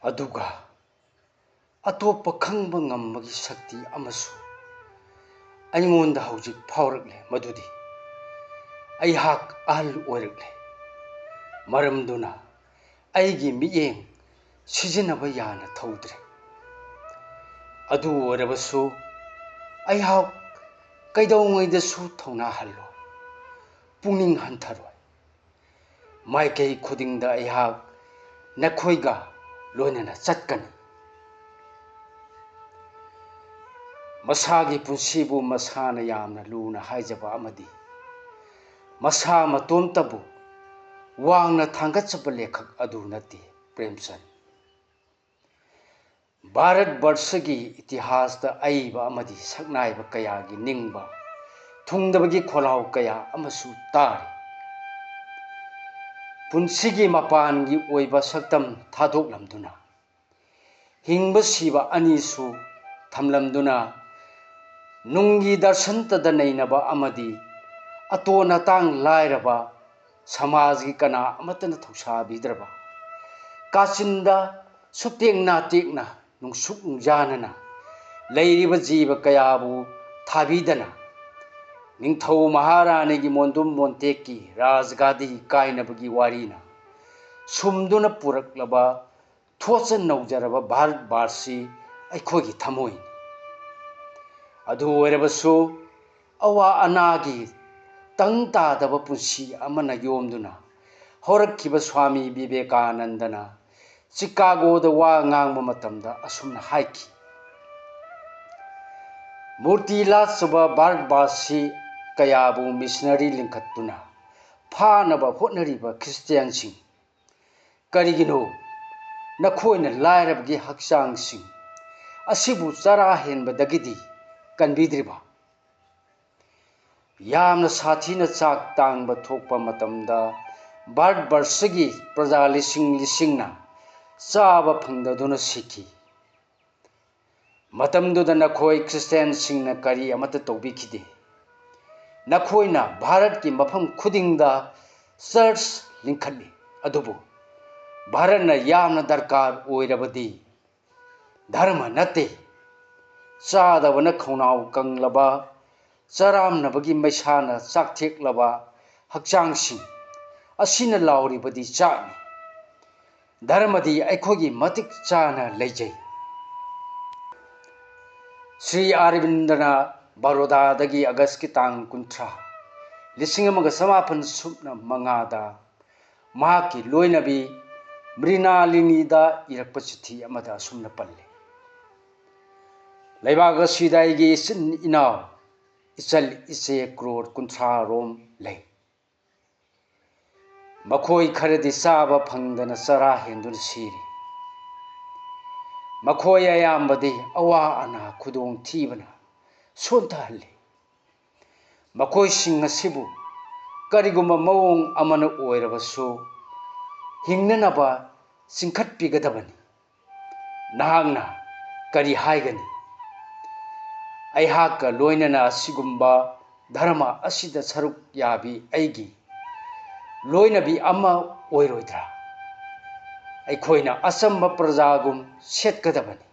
ꯑꯗꯨꯒ ꯑꯇꯣꯞꯄ ꯈꯪꯕ ꯉꯝꯕꯒꯤ ꯁꯛꯇꯤ ꯑꯃꯁꯨ ꯑꯩꯉꯣꯟꯗ ꯍꯧꯖꯤꯛ ꯐꯥꯎꯔꯛꯂꯦ, ꯃꯗꯨꯗꯤ ꯑꯩꯍꯥꯛ ꯑꯍꯜ ꯑꯣꯏꯔꯛꯂꯦ, ꯃꯔꯝꯗꯨꯅ ꯑꯩꯒꯤ ꯃꯤꯠꯌꯦꯡ ꯁꯤꯖꯤꯟꯅꯕ ꯌꯥꯅ ꯊꯧꯗ꯭ꯔꯦ꯫ ꯑꯗꯨ ꯑꯣꯏꯔꯕꯁꯨ ꯑꯩꯍꯥꯛ ꯀꯩꯗꯧꯉꯩꯗꯁꯨ ꯊꯧꯅꯥ ꯍꯜꯂꯣꯏ, ꯄꯨꯛꯅꯤꯡ ꯍꯟꯊꯔꯣꯏ꯫ ꯃꯥꯏꯀꯩ ꯈꯨꯗꯤꯡꯗ ꯑꯩꯍꯥꯛ ꯅꯈꯣꯏꯒ ꯂꯣꯏꯅꯅ ꯆꯠꯀꯅꯤ꯫ ꯃꯁꯥꯒꯤ ꯄꯨꯟꯁꯤꯕꯨ ꯃꯁꯥꯅ ꯌꯥꯝꯅ ꯂꯨꯅ ꯍꯥꯏꯖꯕ ꯑꯃꯗꯤ ꯃꯁꯥ ꯃꯇꯣꯝꯇꯕꯨ ꯋꯥꯡꯅ ꯊꯥꯡꯒꯠꯆꯕ ꯂꯦꯈꯛ ꯑꯗꯨ ꯅꯠꯇꯦ ꯄ꯭ꯔꯦꯝꯆꯟꯗ꯫ ꯚꯥꯔꯠꯕꯔꯁꯒꯤ ꯏꯇꯤꯍꯥꯁꯇ ꯑꯏꯕ ꯑꯃꯗꯤ ꯁꯛꯅꯥꯏꯕ ꯀꯌꯥꯒꯤ ꯅꯤꯡꯕ ꯊꯨꯡꯗꯕꯒꯤ ꯈꯣꯜꯂꯥꯎ ꯀꯌꯥ ꯑꯃꯁꯨ ꯇꯥꯔꯤ꯫ ꯄꯨꯟꯁꯤꯒꯤ ꯃꯄꯥꯟꯒꯤ ꯑꯣꯏꯕ ꯁꯛꯇꯝ ꯊꯥꯗꯣꯛꯂꯝꯗꯨꯅ ꯍꯤꯡꯕ ꯁꯤꯕ ꯑꯅꯤꯁꯨ ꯊꯝꯂꯝꯗꯨꯅ ꯅꯨꯡꯒꯤ ꯗꯔꯁꯟꯇꯗ ꯅꯩꯅꯕ ꯑꯃꯗꯤ ꯑꯇꯣꯟ ꯑꯇꯥꯡ ꯂꯥꯏꯔꯕ ꯁꯃꯥꯖꯒꯤ ꯀꯅꯥ ꯑꯃꯠꯇꯅ ꯊꯧꯁꯥꯕꯤꯗ꯭ꯔꯕ ꯀꯥꯆꯤꯟꯗ ꯁꯨꯞꯇꯦꯛ ꯅꯥꯇꯦꯛꯅ ꯅꯨꯡꯁꯨꯛ ꯅꯨꯡꯖꯥꯅꯅ ꯂꯩꯔꯤꯕ ꯖꯤꯕ ꯀꯌꯥꯕꯨ ꯊꯥꯕꯤꯗꯅ ꯅꯤꯡꯊꯧ ꯃꯍꯥꯔꯥꯅꯤꯒꯤ ꯃꯣꯟꯗꯨꯝ ꯃꯣꯟꯇꯦꯛꯀꯤ ꯔꯥꯖꯒꯥꯗꯤ ꯀꯥꯏꯅꯕꯒꯤ ꯋꯥꯔꯤꯅ ꯁꯨꯝꯗꯨꯅ ꯄꯨꯔꯛꯂꯕ ꯊꯣꯠꯆ ꯅꯧꯖꯔꯕ ꯚꯥꯔꯠꯕꯔꯁꯁꯤ ꯑꯩꯈꯣꯏꯒꯤ ꯊꯃꯣꯏꯅꯤ꯫ ꯑꯗꯨ ꯑꯣꯏꯔꯕꯁꯨ ꯑꯋꯥ ꯑꯅꯥꯒꯤ ꯇꯪ ꯇꯥꯗꯕ ꯄꯨꯟꯁꯤ ꯑꯃꯅ ꯌꯣꯝꯗꯨꯅ ꯍꯧꯔꯛꯈꯤꯕ ꯁ꯭ꯋꯥꯃꯤ ꯕꯤꯕꯦꯀꯥꯅꯟꯗꯅ ꯆꯤꯀꯥꯒꯣꯗ ꯋꯥ ꯉꯥꯡꯕ ꯃꯇꯝꯗ ꯑꯁꯨꯝꯅ ꯍꯥꯏꯈꯤ: ꯃꯨꯔꯇꯤ ꯂꯥꯠꯆꯕ ꯚꯥꯔꯠꯕꯔꯁꯁꯤ ꯀꯌꯥꯕꯨ ꯃꯤꯁꯅꯔꯤ ꯂꯤꯡꯈꯠꯇꯨꯅ ꯐꯥꯅꯕ ꯍꯣꯠꯅꯔꯤꯕ ꯈ꯭ꯔꯤꯁꯇꯤꯌꯥꯟꯁꯤꯡ, ꯀꯔꯤꯒꯤꯅꯣ ꯅꯈꯣꯏꯅ ꯂꯥꯏꯔꯕꯒꯤ ꯍꯛꯆꯥꯡꯁꯤꯡ ꯑꯁꯤꯕꯨ ꯆꯔꯥ ꯍꯦꯟꯕꯗꯒꯤꯗꯤ ꯀꯟꯕꯤꯗ꯭ꯔꯤꯕ? ꯌꯥꯝꯅ ꯁꯥꯊꯤꯅ ꯆꯥꯛ ꯇꯥꯡꯕ ꯊꯣꯛꯄ ꯃꯇꯝꯗ ꯚꯥꯔꯠꯕꯔꯁꯒꯤ ꯄ꯭ꯔꯖꯥ ꯂꯤꯁꯤꯡ ꯂꯤꯁꯤꯡꯅ ꯆꯥꯕ ꯐꯪꯗꯗꯨꯅ ꯁꯤꯈꯤ꯫ ꯃꯇꯝꯗꯨꯗ ꯅꯈꯣꯏ ꯈ꯭ꯔꯤꯁꯇꯤꯌꯥꯟꯁꯤꯡꯅ ꯀꯔꯤ ꯑꯃꯠꯇ ꯇꯧꯕꯤꯈꯤꯗꯦ꯫ ꯅꯈꯣꯏꯅ ꯚꯥꯔꯠꯀꯤ ꯃꯐꯝ ꯈꯨꯗꯤꯡꯗ ꯆꯔꯆ ꯂꯤꯡꯈꯠꯂꯤ, ꯑꯗꯨꯕꯨ ꯚꯥꯔꯠꯅ ꯌꯥꯝꯅ ꯗꯔꯀꯥꯔ ꯑꯣꯏꯔꯕꯗꯤ ꯙꯔꯃ ꯅꯠꯇꯦ, ꯆꯥꯗꯕꯅ ꯈꯧꯅꯥꯎ ꯀꯪꯂꯕ, ꯆꯔꯥꯝꯅꯕꯒꯤ ꯃꯩꯁꯥꯅ ꯆꯥꯛꯊꯦꯛꯂꯕ ꯍꯛꯆꯥꯡꯁꯤꯡ ꯑꯁꯤꯅ ꯂꯥꯎꯔꯤꯕꯗꯤ ꯆꯥꯛꯅꯤ꯫ ꯙꯔꯃꯗꯤ ꯑꯩꯈꯣꯏꯒꯤ ꯃꯇꯤꯛ ꯆꯥꯅ ꯂꯩꯖꯩ꯫ ꯁ꯭ꯔꯤ ꯑꯔꯕꯤꯟꯗꯅ ꯕꯔꯣꯗꯥꯗꯒꯤ ꯑꯒꯁꯀꯤ ꯇꯥꯡ 30, 1805ꯗ ꯃꯍꯥꯛꯀꯤ ꯂꯣꯏꯅꯕꯤ ꯃ꯭ꯔꯤꯅꯥꯂꯤꯅꯤꯗ ꯏꯔꯛꯄ ꯆꯤꯊꯤ ꯑꯃꯗ ꯑꯁꯨꯝꯅ ꯄꯜꯂꯤ: ꯂꯩꯕꯥꯛ ꯑꯁꯤꯗ ꯑꯩꯒꯤ ꯏꯆꯤꯟ ꯏꯅꯥꯎ ꯏꯆꯜ ꯏꯆꯦ ꯀ꯭ꯔꯣꯔ 30 ꯔꯣꯝ ꯂꯩ꯫ ꯃꯈꯣꯏ ꯈꯔꯗꯤ ꯆꯥꯕ ꯐꯪꯗꯅ ꯆꯔꯥ ꯍꯦꯟꯗꯨꯅ ꯁꯤꯔꯤ꯫ ꯃꯈꯣꯏ ꯑꯌꯥꯝꯕꯗꯤ ꯑꯋꯥ ꯑꯅꯥ ꯈꯨꯗꯣꯡꯊꯤꯕꯅ ꯁꯣꯟꯊꯍꯜꯂꯤ꯫ ꯃꯈꯣꯏꯁꯤꯡ ꯑꯁꯤꯕꯨ ꯀꯔꯤꯒꯨꯝꯕ ꯃꯑꯣꯡ ꯑꯃꯅ ꯑꯣꯏꯔꯕꯁꯨ ꯍꯤꯡꯅꯅꯕ ꯆꯤꯡꯈꯠꯄꯤꯒꯗꯕꯅꯤ꯫ ꯅꯍꯥꯛꯅ ꯀꯔꯤ ꯍꯥꯏꯒꯅꯤ? ꯑꯩꯍꯥꯛꯀ ꯂꯣꯏꯅꯅ ꯑꯁꯤꯒꯨꯝꯕ ꯙꯔꯃ ꯑꯁꯤꯗ ꯁꯔꯨꯛ ꯌꯥꯕꯤ ꯑꯩꯒꯤ ꯂꯣꯏꯅꯕꯤ ꯑꯃ ꯑꯣꯏꯔꯣꯏꯗ꯭ꯔꯥ? ꯑꯩꯈꯣꯏꯅ ꯑꯆꯝꯕ ꯄ꯭ꯔꯖꯥꯒꯨꯝ ꯁꯦꯠꯀꯗꯕꯅꯤ,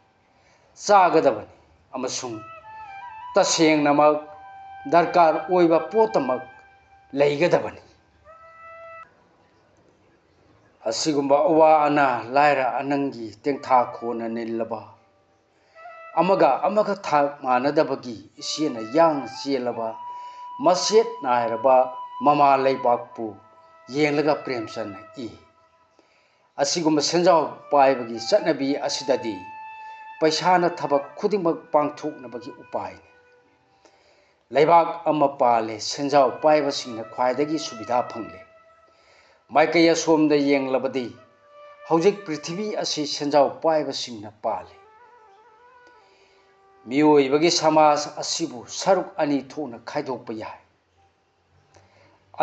ꯆꯥꯒꯗꯕꯅꯤ ꯑꯃꯁꯨꯡ ꯇꯁꯦꯡꯅꯃꯛ ꯗꯔꯀꯥꯔ ꯑꯣꯏꯕ ꯄꯣꯠꯇꯃꯛ ꯂꯩꯒꯗꯕꯅꯤ꯫ ꯑꯁꯤꯒꯨꯝꯕ ꯑꯋꯥ ꯑꯅꯥ ꯂꯥꯏꯔ ꯑꯅꯪꯒꯤ ꯇꯦꯡꯊꯥꯈꯣꯟꯅ ꯅꯤꯜꯂꯕ, ꯑꯃꯒ ꯑꯃꯒ ꯊꯥꯛ ꯃꯥꯟꯅꯗꯕꯒꯤ ꯏꯆꯦꯅ ꯌꯥꯡꯅ ꯆꯦꯜꯂꯕ ꯃꯆꯦꯠ ꯅꯥꯏꯔꯕ ꯃꯃꯥ ꯂꯩꯕꯥꯛꯄꯨ ꯌꯦꯡꯂꯒ ꯄ꯭ꯔꯦꯝꯆꯟꯗꯅ ꯏ꯫ ꯑꯁꯤꯒꯨꯝꯕ ꯁꯦꯟꯖꯥꯎ ꯄꯥꯏꯕꯒꯤ ꯆꯠꯅꯕꯤ ꯑꯁꯤꯗꯗꯤ ꯄꯩꯁꯥꯅ ꯊꯕꯛ ꯈꯨꯗꯤꯡꯃꯛ ꯄꯥꯡꯊꯣꯛꯅꯕꯒꯤ ꯎꯄꯥꯏꯅꯤ꯫ ꯂꯩꯕꯥꯛ ꯑꯃ ꯄꯥꯜꯂꯦ, ꯁꯦꯟꯖꯥꯎ ꯄꯥꯏꯕꯁꯤꯡꯅ ꯈ꯭ꯋꯥꯏꯗꯒꯤ ꯁꯨꯕꯤꯙꯥ ꯐꯪꯂꯦ꯫ ꯃꯥꯏꯀꯩ ꯑꯁꯣꯝꯗ ꯌꯦꯡꯂꯕꯗꯤ ꯍꯧꯖꯤꯛ ꯄ꯭ꯔꯤꯊꯤꯕꯤ ꯑꯁꯤ ꯁꯦꯟꯖꯥꯎ ꯄꯥꯏꯕꯁꯤꯡꯅ ꯄꯥꯜꯂꯤ꯫ ꯃꯤꯑꯣꯏꯕꯒꯤ ꯁꯃꯥꯖ ꯑꯁꯤꯕꯨ ꯁꯔꯨꯛ ꯑꯅꯤ ꯊꯣꯛꯅ ꯈꯥꯏꯗꯣꯛꯄ ꯌꯥꯏ꯫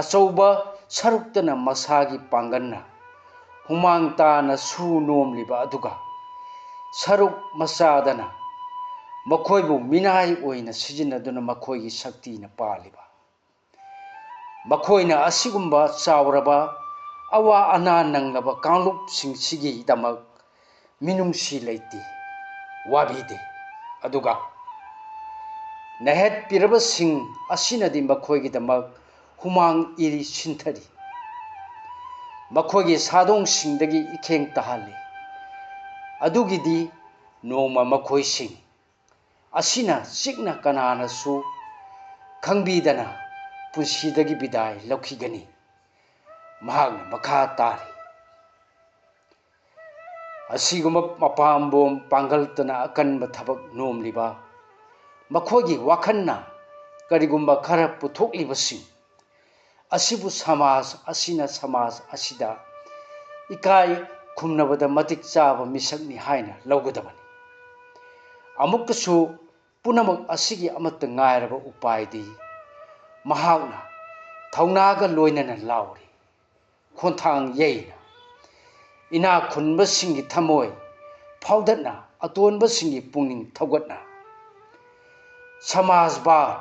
ꯑꯆꯧꯕ ꯁꯔꯨꯛꯇꯅ ꯃꯁꯥꯒꯤ ꯄꯥꯡꯒꯜꯅ ꯍꯨꯃꯥꯡ ꯇꯥꯅ ꯁꯨ ꯅꯣꯝꯂꯤꯕ, ꯑꯗꯨꯒ ꯁꯔꯨꯛ ꯃꯆꯥꯗꯅ ꯃꯈꯣꯏꯕꯨ ꯃꯤꯅꯥꯏ ꯑꯣꯏꯅ ꯁꯤꯖꯤꯟꯅꯗꯨꯅ ꯃꯈꯣꯏꯒꯤ ꯁꯛꯇꯤꯅ ꯄꯥꯜꯂꯤꯕ꯫ ꯃꯈꯣꯏꯅ ꯑꯁꯤꯒꯨꯝꯕ ꯆꯥꯎꯔꯕ ꯑꯋꯥ ꯑꯅꯥ ꯅꯪꯂꯕ ꯀꯥꯡꯂꯨꯞꯁꯤꯡꯁꯤꯒꯤꯗꯃꯛ minungsi leiti wabide aduga nahet piraba sing asinadi makhoi damak humang iri sinthari makhoi gi sadong singdagi ikheng tahali adugidi noma makhoi sing asina sikna kanana su khangbidana punsidagi bidai laukigani mahagna makha tari asiguma mapambom pangaltana akanba thabak nomliba makhogi wakhanna karigumba khara puthoklibasin asibu samaj asida ikai khumnabada matik chaba misakni haina laugadabani amukkasu punamak asigi amatta ngairaba upaidi mahagna thaunaga loinana lauri khonthang yeina ina khunba singi thamoi phaudatna atonba singi pungning thogatna samajbad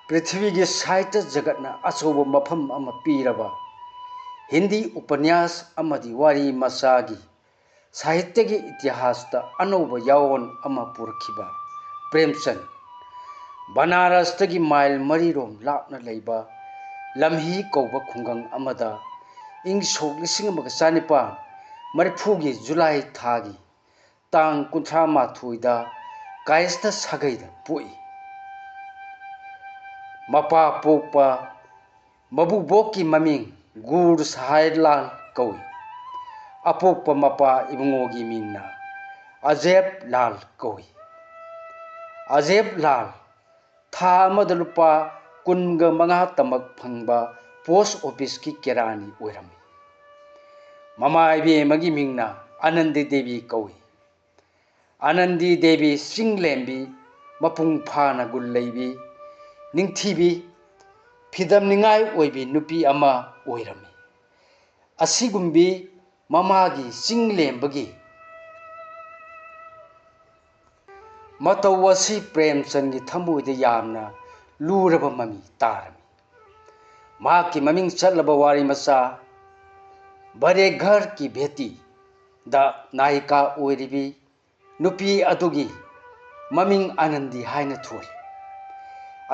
prithvi gi saita jagatna achoba mafam ama piraba hindi upanyas amadi wari masagi sahitya gi itihasta anoba yawon ama purkhiba premchand banaras tagi mail marirom lapna leiba lamhi kauba khungang amada ing sok lising amaga chanipa mariphugi July thagi tang 38 da kaista sagaida poi mapa pokpa mabuboki maming gur sahailal kawi apokpa mapa ibungogi mingna Ajeb Lal kawi Ajeb Lal tha amada lupa kunga manga tamak phangba post office ki kerani oirami mama ibe magi mingna Anandi Devi kawi Anandi Devi Singlembi mapung phana gulleibi ningthibi phidam ningai oibi nupi ama oirami asigumbi mamagi singlembagi matawasi Premchand gi thamoida yamna luraba mami tarami maki maming chatlaba wari macha bare ghar ki beti da naika oiribi nupi adugi maming Anandi haina thoi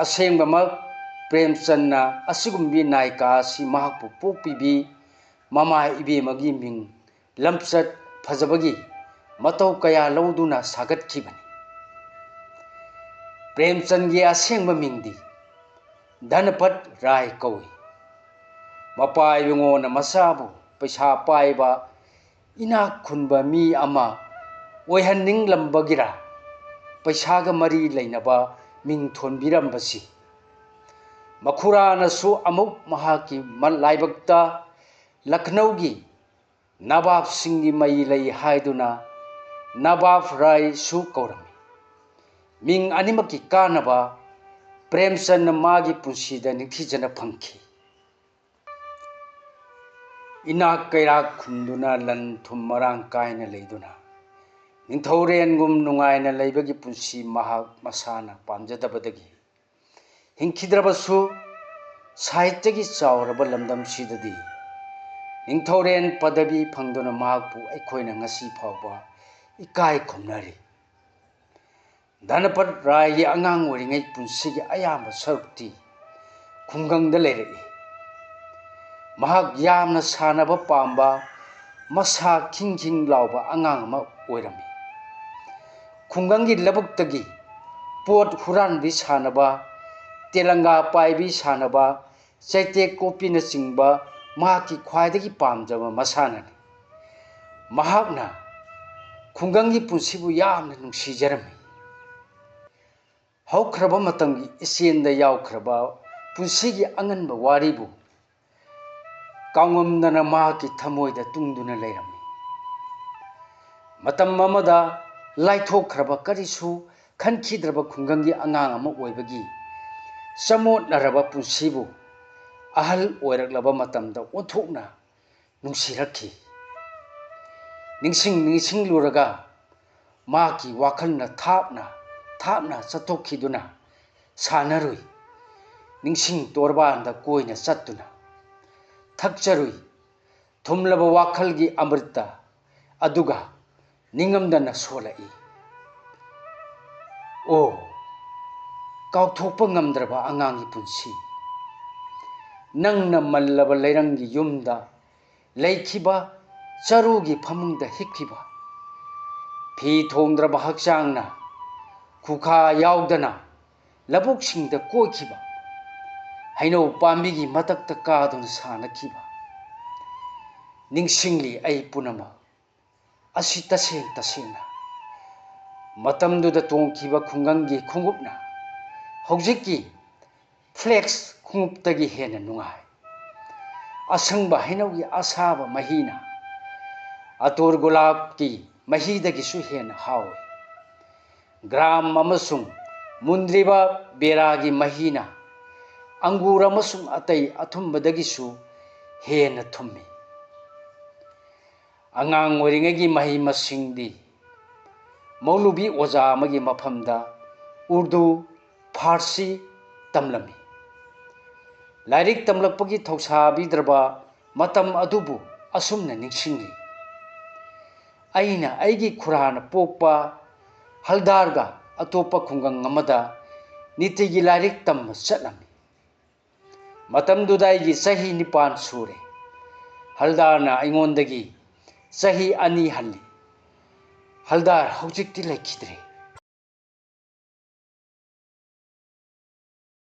asengba mak Premchand na asigumbi naika si mahakpu pokpibi mama ibe magi ming lamchat phajabagi matau kaya lauduna sagat khibani Premchand gi asengba mingdi Dhanapat Rai kawi mapa ibungona masabu paisa paiba ina khunba mi ama oihanning lambagira paisaga mari leinaba ming thonbirambasi makhurana su amuk mahaki laibakta Lucknow gi Nawab Singhi mai lei haiduna Nawab Rai su kaurami ming animaki kanaba Premchand na magi punsida nithijana phangki ina kairak khumduna lan thum marang kaina leiduna ningthauren gum nungaina leibagi punsi mahak masana pamjadabadagi hingkidrabasu sahitya gi chawraba lamdam sidadi ningthauren padabi phangduna mahakpu aikhoina ngasi phawba ikai khomnari Dhanapat Rai gi angang oringai punsigi ayamba sarukti khungangda leirei mahak yamna sanaba pamba masa khing lauba angang ama oirami khungangi labuktagi pot huranbi sanaba telanga paibi sanaba chaite kopina chingba mahaki khwaidagi pamjaba masanani mahakna khungangi punsibu yamna nungsijarami haukraba matamgi isienda yaukraba punsigi anganba waribu kaungomdana mahaki thamoida tungduna leirami matam amada laithokhraba karisu khankidraba khungangi angang ama oibagi samotnaraba punsibu ahal oiraklaba matamda onthokna nungsirakhi ningsing luraga maki wakhalna thapna chatokhiduna sanarui ningsing torbanda koina chattuna thakcharui ꯊꯨꯝꯂꯕ ꯋꯥꯈꯜꯒꯤ ꯑꯃ꯭ꯔꯤꯇ ꯑꯗꯨꯒ ꯅꯤꯡꯉꯝꯗꯅ ꯁꯣꯜꯂꯛꯏ꯫ ꯑꯣ ꯀꯥꯎꯊꯣꯛꯄ ꯉꯝꯗ꯭ꯔꯕ ꯑꯉꯥꯡꯒꯤ ꯄꯨꯟꯁꯤ, ꯅꯪꯅ ꯃꯜꯂꯕ ꯂꯩꯔꯪꯒꯤ ꯌꯨꯝꯗ ꯂꯩꯈꯤꯕ ꯆꯔꯨꯒꯤ ꯐꯃꯨꯡꯗ ꯍꯤꯞꯈꯤꯕ, ꯐꯤ ꯊꯣꯡꯗ꯭ꯔꯕ ꯍꯛꯆꯥꯡꯅ ꯈꯨꯈꯥ ꯌꯥꯎꯗꯅ ꯂꯧꯕꯨꯛꯁꯤꯡꯗ ꯀꯣꯏꯈꯤꯕ, ꯍꯩꯅꯧ ꯄꯥꯝꯕꯤꯒꯤ ꯃꯊꯛꯇ ꯀꯥꯗꯨꯅ ꯁꯥꯟꯅꯈꯤꯕ, ꯅꯤꯡꯁꯤꯡꯂꯤ ꯑꯩ ꯄꯨꯝꯅꯃꯛ ꯑꯁꯤ ꯇꯁꯦꯡꯅ ꯃꯇꯝꯗꯨꯗ ꯇꯣꯡꯈꯤꯕ ꯈꯨꯡꯒꯪꯒꯤ ꯈꯣꯡꯎꯞꯅ ꯍꯧꯖꯤꯛꯀꯤ ꯐ꯭ꯂꯦꯛꯁ ꯈꯣꯡꯎꯞꯇꯒꯤ ꯍꯦꯟꯅ ꯅꯨꯡꯉꯥꯏ꯫ ꯑꯁꯪꯕ ꯍꯩꯅꯧꯒꯤ ꯑꯁꯥꯕ ꯃꯍꯤꯅ ꯑꯇꯔ ꯒꯨꯂꯥꯞꯀꯤ ꯃꯍꯤꯗꯒꯤꯁꯨ ꯍꯦꯟꯅ ꯍꯥꯎꯏ꯫ ꯒ꯭ꯔꯥꯝ ꯑꯃꯁꯨꯡ ꯃꯨꯟꯗ꯭ꯔꯤꯕ ꯕꯦꯔꯥꯒꯤ ꯃꯍꯤꯅ ꯑꯪꯒꯨꯔ ꯑꯃꯁꯨꯡ ꯑꯇꯩ ꯑꯊꯨꯝꯕꯗꯒꯤꯁꯨ ꯍꯦꯟꯅ ꯊꯨꯝꯃꯤ꯫ ꯑꯉꯥꯡ ꯑꯣꯏꯔꯤꯉꯩꯒꯤ ꯃꯍꯩ ꯃꯁꯤꯡꯗꯤ ꯃꯧꯂꯨꯕꯤ ꯑꯣꯖꯥ ꯑꯃꯒꯤ ꯃꯐꯝꯗ ꯎꯔꯗꯨ ꯐꯥꯔꯁꯤ ꯇꯝꯂꯝꯃꯤ꯫ ꯂꯥꯏꯔꯤꯛ ꯇꯝꯂꯛꯄꯒꯤ ꯊꯧꯁꯥꯕꯤꯗ꯭ꯔꯕ ꯃꯇꯝ ꯑꯗꯨꯕꯨ ꯑꯁꯨꯝꯅ ꯅꯤꯡꯁꯤꯡꯂꯤ꯫ ꯑꯩꯅ ꯑꯩꯒꯤ ꯈꯨꯔꯥꯅ ꯄꯣꯛꯄ ꯍꯜꯗꯔꯒ ꯑꯇꯣꯞꯄ ꯈꯨꯡꯒꯪ ꯑꯃꯗ ꯅꯤꯇꯤꯒꯤ ꯂꯥꯏꯔꯤꯛ ꯇꯝꯕ ꯆꯠꯂꯝꯃꯤ꯫ ꯃꯇꯝꯗꯨꯗ ꯑꯩꯒꯤ ꯆꯍꯤ 9 ꯁꯨꯔꯦ꯫ ꯍꯜꯗꯔꯅ ꯑꯩꯉꯣꯟꯗꯒꯤ ꯆꯍꯤ 2 ꯍꯜꯂꯤ꯫ ꯍꯜꯗꯔ ꯍꯧꯖꯤꯛꯇꯤ ꯂꯩꯈꯤꯗ꯭ꯔꯦ꯫